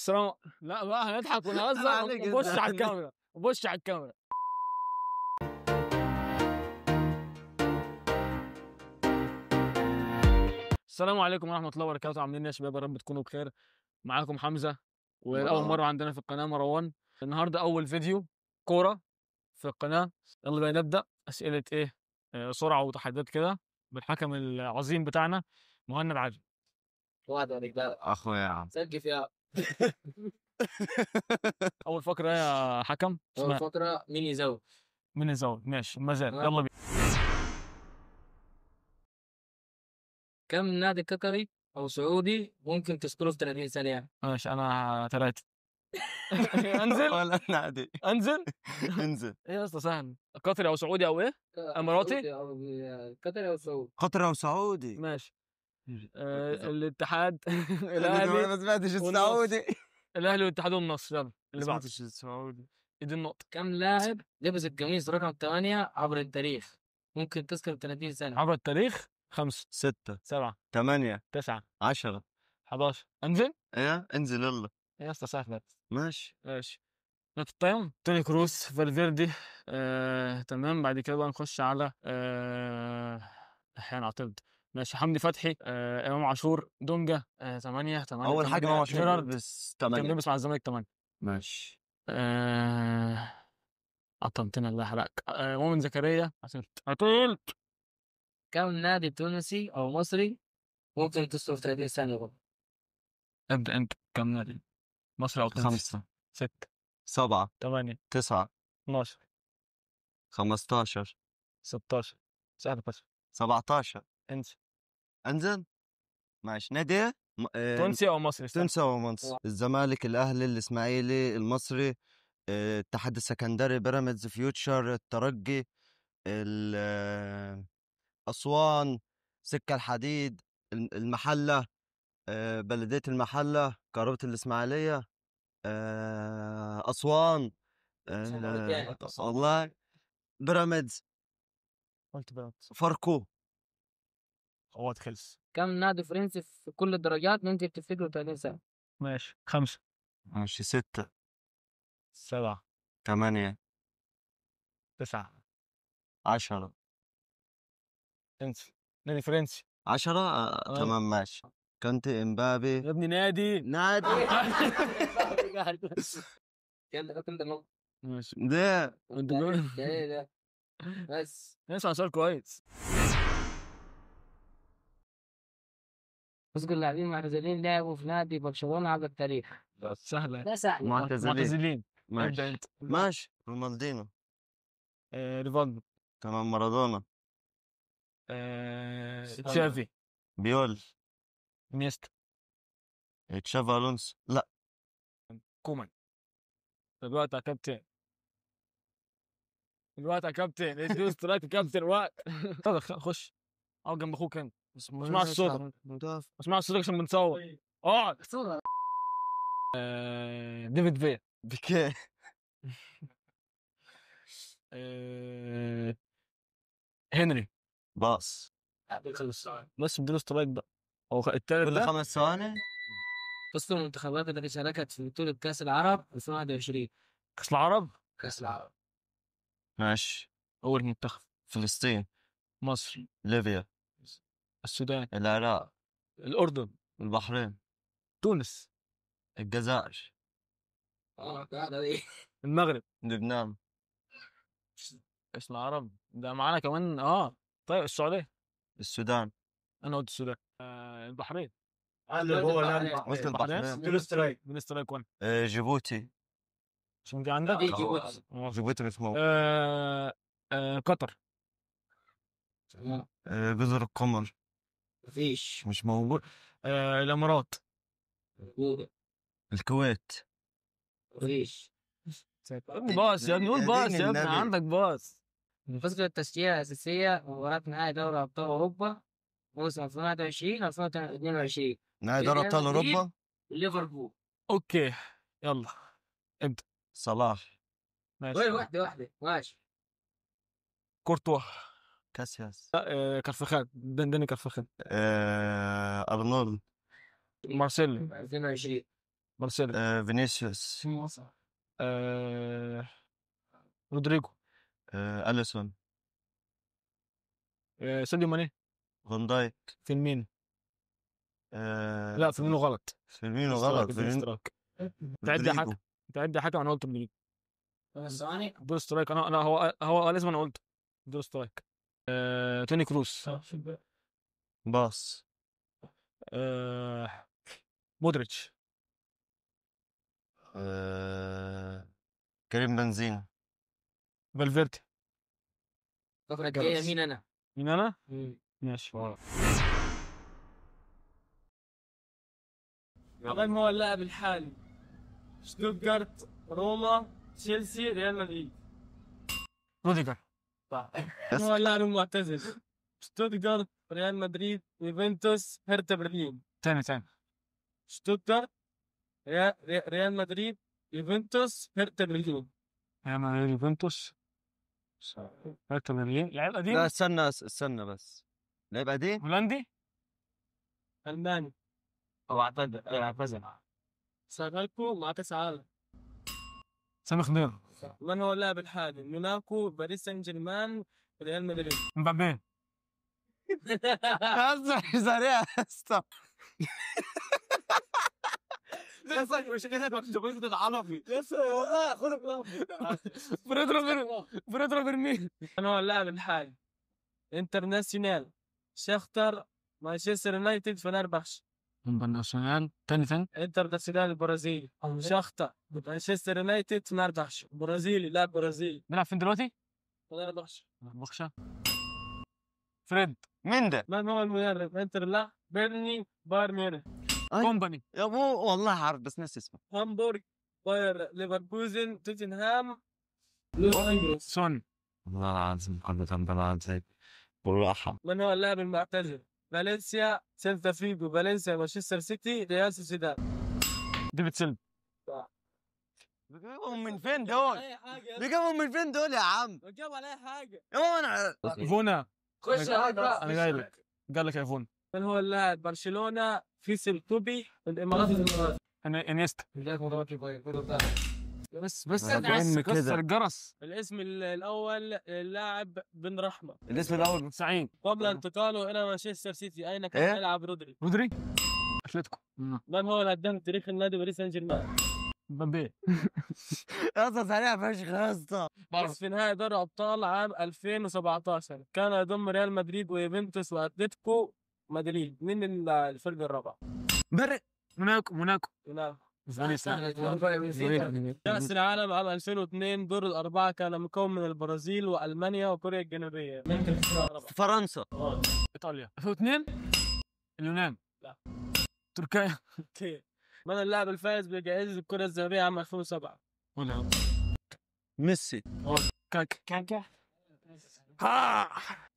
لا بقى هنضحك ونهزر ونبص على الكاميرا وبص على الكاميرا. السلام عليكم ورحمة الله وبركاته. عاملين ايه يا شباب؟ يا رب تكونوا بخير. معاكم حمزة، والأول مرة عندنا في القناة مروان. النهاردة أول فيديو كورة في القناة. يلا بقى نبدأ. أسئلة إيه؟ سرعة وتحديات كده بالحكم العظيم بتاعنا مهند عادل. واحد عليك بقى أخويا يا عم سجف يا أول فقرة يا حكم أول فترة مين يزود؟ مين يزود؟ ماشي المزاد. يلا بينا. كم نادي قطري أو سعودي ممكن تذكره في 30 ثانية؟ ماشي أنا 3. أنزل ولا نادي أنزل. انزل. إيه يا أسطى سهل. قطري أو سعودي أو إيه؟ إماراتي؟ سعودي أو قطري أو سعودي. قطر وسعودي. ماشي. الاتحاد انا الأهلي ما سمعتش والنصر. السعودي. الأهلي والاتحاد والنصر. يلا ما اللي بعده. سمعتش السعودي. دي النقطة. كم لاعب لبس القميص رقم 8 عبر التاريخ؟ ممكن تذكر 30 سنة. عبر التاريخ 5 6 7 8 9 10. 11. انزل. ايه انزل يلا. يا اسطى سهلة. ماشي. ماشي. نقطة التايم. توني كروس، فالفيردي. تمام. بعد كده بقى نخش على احيانا عطلت. ماشي. حمدي فتحي، امام عاشور، دونجا. 8 اول حاجه ما جيرارد بس كان 8. بيلبس مع الزمالك 8. ماشي. عطلتنا الله يحرقك. مؤمن زكريا. عطلت. كم نادي تونسي أو مصري ممكن تصرف 30 ثانية برضه؟ ابدأ انت. كم نادي؟ مصر او تونس؟ 5 6 7 8 9 12 15 16. سهل فشخ. 17. انسى. انزل. ماشي. نادي تونسي او مصري؟ تونس ومنص. الزمالك، الاهلي، الاسماعيلي، المصري، الاتحاد السكندري، بيراميدز، فيوتشر، الترجي، أسوان، سكة الحديد، المحلة، بلدية المحلة، قارة الإسماعيلية، أسوان، والله بيراميدز، قلت بلد. فاركو. قوات خلص. كم نادي فرنسي في كل الدرجات ممكن تفتكره 30 سنة؟ ماشي. 5 ماشي. 6 7 8 9. 10. انسى. نادي فرنسي 10. تمام ماشي. كنت إمبابي. يا ابني نادي. نادي. يلا حط انت النقطة. ماشي. ده انت بقول ده ايه ده؟ بس اسمع سؤال كويس. اذكر لاعبين معتزلين لعبوا في نادي برشلونة عبر التاريخ. سهلة. ده سهل. معتزلين. ابدأ ماشي. انت. ماشي. رونالدينو. ريفالدو. تمام. مارادونا. تشافي. بيول. انيستا. تشافي ألونسو. لا. كومان. دلوقتي يا كابتن. دلوقتي يا كابتن اديله سترايك يا كابتن. وقت. خش. اقعد جنب اخوك هنا. اسمع صوتك. اسمع صوتك عشان بنصور. اقعد. ديفيد فيا. بيكيه. هنري. باص. بس اديله سترايك بقى. هو التالت كل ده. 5 ثواني. قصة المنتخبات التي شاركت في بطولة كأس العرب 2021. كاس العرب. كأس العرب. ماشي. اول منتخب. فلسطين. مصر. ليبيا. السودان. العراق. الاردن. البحرين. تونس. الجزائر. قاعدة دي. المغرب. لبنان. كاس العرب ده معانا كمان. طيب السعوديه. السودان. انا قلت السودان. البحرين. قلت البحرين. البحرين. من سترايك 1. جيبوتي. عشان دي عندك. جيبوتي. جيبوتي مش موجود. قطر. جزر القمر. مفيش. مش موجود. الامارات. موجودة. الكويت. مفيش. باص يا ابني. قول باص يا ابني. النبي. عندك باص. فكرة التشجيع الأساسية مباراة نهائي دوري أبطال أوروبا موسم 2021 2022. نهائي دوري ابطال اوروبا. ليفربول. اوكي. يلا ابدا. صلاح. ماشي. واحدة ماشي. كورتوا. كاسياس. كرفخان. دندني كرفخان. ارنولد. مارسيلو. 2020. مارسيلو. فينيسيوس. رودريجو. أليسون. ساديو ماني. فان دايك. فيرمين. آه، لا فيرمينو غلط. فيرمينو اشتراك، غلط. اديني اشتراك. تعد يا حكم. رودريجو. تعد يا حكم، انا قلت رودريجو. ثواني. دور سترايك. انا هو لازم انا قلت دور سترايك. توني كروس. باص. مودريتش. كريم بنزيما. فالفيردي. الفترة الجاية مين أنا؟ مين انا؟ ماشي. من هو اللاعب الحالي؟ شتوتغارت، روما، تشيلسي، ريال مدريد. روديجر. من هو اللاعب المعتزل؟ شتوتغارت، ريال مدريد، يوفنتوس، هرتا برلين. تاني. شتوتغارت، ريال مدريد، يوفنتوس، هرتا برلين. يوفنتوس. هرتا برلين. لعيب قديم. لا استنى بس. لعيب قديم. هولندي. ألماني. أو اعتزل. ساغالكو مع كأس عالم. سامي خضير. من هو اللاعب الحالي؟ موناكو، باريس سان جيرمان، ريال مدريد. مبابي. سريع يا اسطى. مش كده تبغى تتعرفي. والله خذ بريدرو فيرمين. من هو اللاعب الحالي؟ انترناسيونال، شختر، مانشستر يونايتد، فنربخش. انترناسيونال. تاني. انترناسيونال البرازيلي، شختر، مانشستر يونايتد، فنربخش. برازيلي، لاعب برازيلي. بيلعب فين دلوقتي؟ فنربخش. بخشة. فريد. مين ده؟ من هو المدرب؟ انتر لا بيرني، بايرن ميونخ. كومباني. يا ابو والله عارف بس ناسي اسمه. هامبورغ، باير ليفركوزن، توتنهام، لوس أنجلوس. سون. والله العظيم بالراحة. من هو اللاعب المعتزل؟ فالنسيا، سيلتا فيجو، فالنسيا، مانشستر سيتي، ريال سوسيداد. ديفيد سيلفا. بيجيبهم من فين دول؟ اي حاجه بيجيبهم من فين دول يا عم؟ جاب على اي حاجه. يا ماما انا فونا. خش انا جاي لك. قال لك يا فونا. من هو اللاعب؟ برشلونه، فيسل كوبي، الامارات. انيستا. بس أنا كده. كسر الجرس. الاسم الاول اللاعب بن رحمه. الاسم الاول سعيد. قبل انتقاله الى مانشستر سيتي اين كان إيه؟ يلعب رودري؟ رودري. اتلتيكو. من هو الهداف تاريخ النادي باريس سان جيرمان؟ مبابي. يا اسطى سريع فشخ يا اسطى. بس في نهائي دوري ابطال عام 2017 كان يضم ريال مدريد ويوفنتوس واتلتيكو مدريد. مين الفرقه الرابعه؟ موناكو. هناك. فينيسيوس. كأس العالم عام 2002 دور الأربعة كان مكون من البرازيل وألمانيا وكوريا الجنوبية. من كانت الفرقة الرابعة؟ فرنسا. ايطاليا. 2002. اليونان. لا. تركيا. اوكي. من اللاعب الفائز بجائزة الكرة الذهبية عام 2007؟ ولا ميسي. كاكا.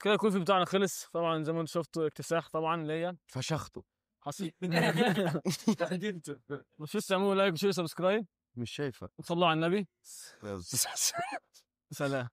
كده الكوفي بتاعنا خلص طبعا زي ما انتم شفتوا اكتساح طبعا ليا فشخته. حصل. مش تعملوا لايك وشير سبسكرايب مش شايفه. وصلوا على النبي. سلام.